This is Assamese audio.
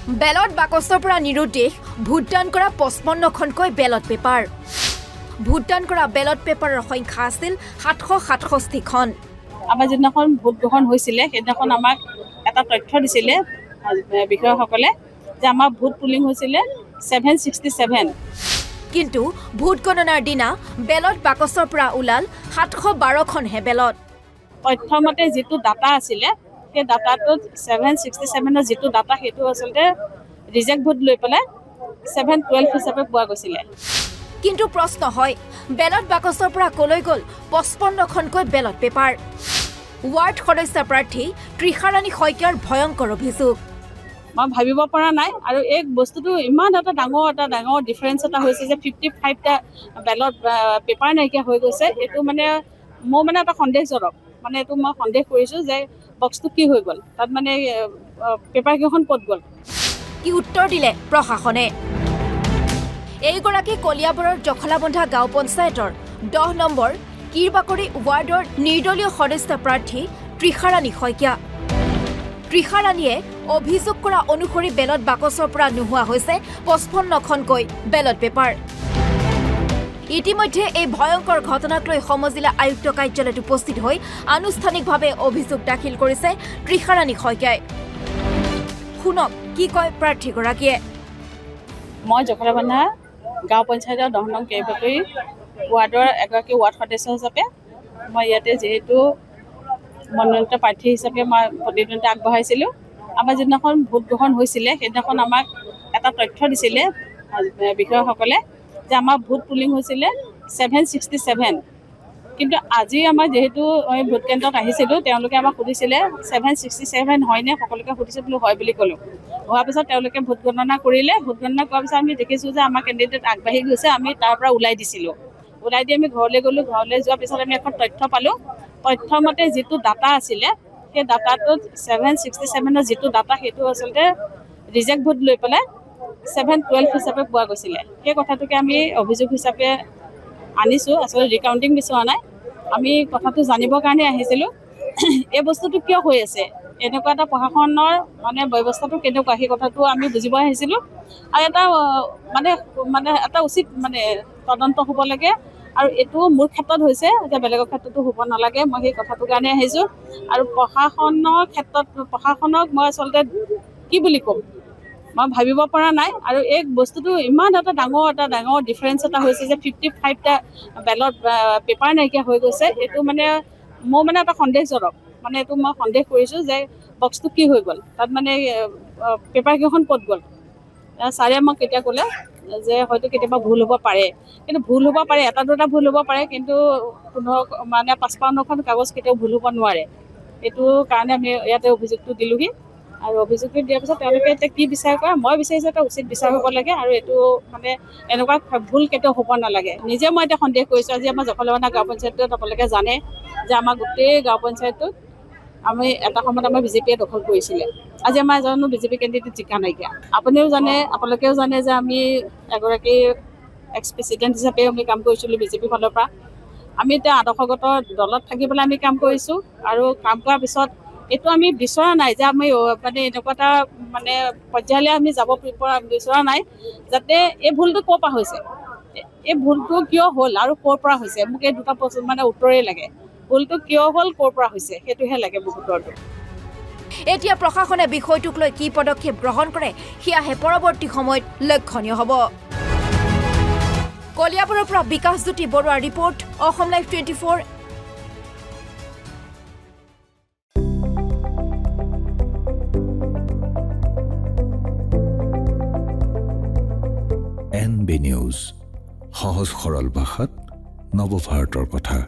বেলট বাকচৰ পৰা নিৰুদ্দেশ ভোটদান কৰা 55খনকৈ বেলট পেপাৰ ভোটদান কৰা বেলট পেপাৰৰ সংখ্যা আছিল 767খন আমাৰ যিদিনাখন ভোট গ্ৰহণ হৈছিলে সেইদিনাখন আমাক এটা তথ্য দিছিলে বিষয়সকলে যে আমাৰ ভোট পুলিং হৈছিলে 767 কিন্তু ভোট গণনাৰ দিনা বেলট বাকচৰ পৰা ওলাল 712খনহে বেলট তথ্যমতে যিটো ডাটা আছিলে সেই ডাটাটোত 767ৰ যিটো ডাটা সেইটো আচলতে ৰিজেক্ট ভোট লৈ পেলাই 712 হিচাপে পোৱা গৈছিলে কিন্তু প্ৰশ্ন হয় বেলট বাকচৰ পৰা কলৈ গ'ল 55খনকৈ বেলট পেপাৰ ৱাৰ্ড সদস্য প্ৰাৰ্থী ত্ৰিশাৰাণী শইকীয়াৰ ভয়ংকৰ অভিযোগ মই ভাবিব পৰা নাই আৰু এই বস্তুটো ইমান এটা ডাঙৰ ডিফাৰেন্স এটা হৈছে যে 55টা বেলট পেপাৰ নাইকিয়া হৈ গৈছে এইটো মানে মোৰ মানে এটা সন্দেহজনক মানে এইটো মই সন্দেহ কৰিছো যে বক্সটো কি হৈ গ'ল তাত মানে পেপাৰ কেইখন ক'ত গ'ল কি উত্তৰ দিলে প্ৰশাসনে এইগৰাকী কলিয়াবৰৰ জখলাবন্ধা গাঁও পঞ্চায়তৰ 10 নম্বৰ কিৰবাকৰি ৱাৰ্ডৰ নিৰ্দলীয় সদস্য প্ৰাৰ্থী ত্ৰিশাৰাণী শইকীয়া ত্ৰিশাৰাণীয়ে অভিযোগ কৰা অনুসৰি বেলট বাকচৰ পৰা নোহোৱা হৈছে 55খনকৈ বেলট পেপাৰ ইতিমধ্যে এই ভয়ংকৰ ঘটনাক লৈ সমজিলা আয়ুক্ত কাৰ্যালয়ত উপস্থিত হৈ আনুষ্ঠানিকভাৱে অভিযোগ দাখিল কৰিছে ত্ৰিশাৰাণী শইকীয়াই শুনক কি কয় প্ৰাৰ্থীগৰাকীয়ে মই জখলাবন্ধা গাঁও পঞ্চায়তৰ 10 নং কিৰবাকৰি ৱাৰ্ডৰ এগৰাকী ৱাৰ্ড সদস্য হিচাপে মই ইয়াতে যেহেতু মনোনীত প্ৰাৰ্থী হিচাপে মই প্ৰতিদ্বন্দ্বিতা আগবঢ়াইছিলোঁ আমাৰ যিদিনাখন ভোট গ্ৰহণ হৈছিলে সেইদিনাখন আমাক এটা তথ্য দিছিলে বিষয়সকলে যে আমাৰ ভোট পুলিং হৈছিলে 767 কিন্তু আজি আমাৰ যেহেতু আমি ভোট কেন্দ্ৰত আহিছিলোঁ তেওঁলোকে আমাক সুধিছিলে 767 হয়নে সকলোকে সুধিছে বুলি হয় বুলি ক'লোঁ হোৱাৰ পিছত তেওঁলোকে ভোট গণনা কৰিলে ভোট গণনা কৰাৰ পিছত আমি দেখিছোঁ যে আমাৰ কেণ্ডিডেট আগবাঢ়ি গৈছে আমি তাৰ পৰা ওলাই দিছিলোঁ ওলাই দি আমি ঘৰলৈ গ'লোঁ ঘৰলৈ যোৱাৰ পিছত আমি এখন তথ্য পালোঁ তথ্যমতে যিটো ডাটা আছিলে সেই ডাটাটোত 767ৰ যিটো ডাটা সেইটো আচলতে ৰিজেক্ট ভোট লৈ পেলাই 712 হিচাপে পোৱা গৈছিলে সেই কথাটোকে আমি অভিযোগ হিচাপে আনিছোঁ আচলতে ৰিকাউণ্টিং বিচৰা নাই আমি কথাটো জানিবৰ কাৰণে আহিছিলোঁ এই বস্তুটো কিয় হৈ আছে এনেকুৱা এটা প্ৰশাসনৰ মানে ব্যৱস্থাটো কেনেকুৱা সেই কথাটো আমি বুজিব আহিছিলোঁ আৰু এটা মানে এটা উচিত মানে তদন্ত হ'ব লাগে আৰু এইটো মোৰ ক্ষেত্ৰত হৈছে যে বেলেগৰ ক্ষেত্ৰতো হ'ব নালাগে মই সেই কথাটোৰ কাৰণে আহিছোঁ আৰু প্ৰশাসনক মই আচলতে কি বুলি ক'ম মই ভাবিব পৰা নাই আৰু এই বস্তুটো ইমান এটা ডাঙৰ ডিফাৰেন্স এটা হৈছে যে 55টা বেলট পেপাৰ নাইকিয়া হৈ গৈছে এইটো মানে মোৰ মানে এটা সন্দেহজনক মানে এইটো মই সন্দেহ কৰিছোঁ যে বক্সটো কি হৈ গ'ল তাত মানে পেপাৰ কেইখন ক'ত গ'ল ছাৰে মোক কেতিয়া ক'লে যে হয়তো কেতিয়াবা ভুল হ'ব পাৰে কিন্তু ভুল হ'ব পাৰে এটা দুটা ভুল হ'ব পাৰে কিন্তু 55খন কাগজ কেতিয়াও ভুল হ'ব নোৱাৰে এইটো কাৰণে আমি ইয়াতে অভিযোগটো দিলোঁহি আৰু অভিযোগটো দিয়াৰ পিছত তেওঁলোকে এতিয়া কি বিচাৰ কৰে মই বিচাৰিছোঁ এটা উচিত বিচাৰ হ'ব লাগে আৰু এইটো মানে এনেকুৱা ভুল কেতিয়াও হ'ব নালাগে নিজে মই এতিয়া সন্দেহ কৰিছোঁ আজি আমাৰ জখলাবন্ধা গাঁও পঞ্চায়তত আপোনালোকে জানে যে আমাৰ গোটেই গাঁও পঞ্চায়তটোত আমি এটা সময়ত আমাৰ বিজেপিয়ে দখল কৰিছিলে আজি আমাৰ এজনো বিজেপি কেণ্ডিডেট জিকা নাইকিয়া আপোনালোকেও জানে যে আমি এগৰাকী এক্স প্ৰেচিডেণ্ট হিচাপে আমি কাম কৰিছিলোঁ বিজেপিৰ ফালৰ পৰা আমি এতিয়া আদৰ্শগত দলত থাকি পেলাই আমি কাম কৰিছোঁ আৰু কাম কৰাৰ পিছত এইটো আমি বিচৰা নাই যে আমি মানে এনেকুৱা এটা মানে পৰ্যায়লৈ আমি যাব পৰা বিচৰা নাই যাতে এই ভুলটো ক'ৰ পৰা হৈছে এই ভুলটো কিয় হ'ল আৰু ক'ৰ পৰা হৈছে মোক এই দুটা মানে উত্তৰেই লাগে ভুলটো কিয় হ'ল ক'ৰ পৰা হৈছে সেইটোহে লাগে মোক উত্তৰটো এতিয়া প্ৰশাসনে বিষয়টোক লৈ কি পদক্ষেপ গ্ৰহণ কৰে সেয়াহে পৰৱৰ্তী সময়ত লক্ষণীয় হ'ব কলিয়াবৰৰ পৰা বিকাশজ্যোতি বৰুৱাৰ report Assam live 24 NB news সহজ সৰল ভাষাত নৱভাৰতৰ কথা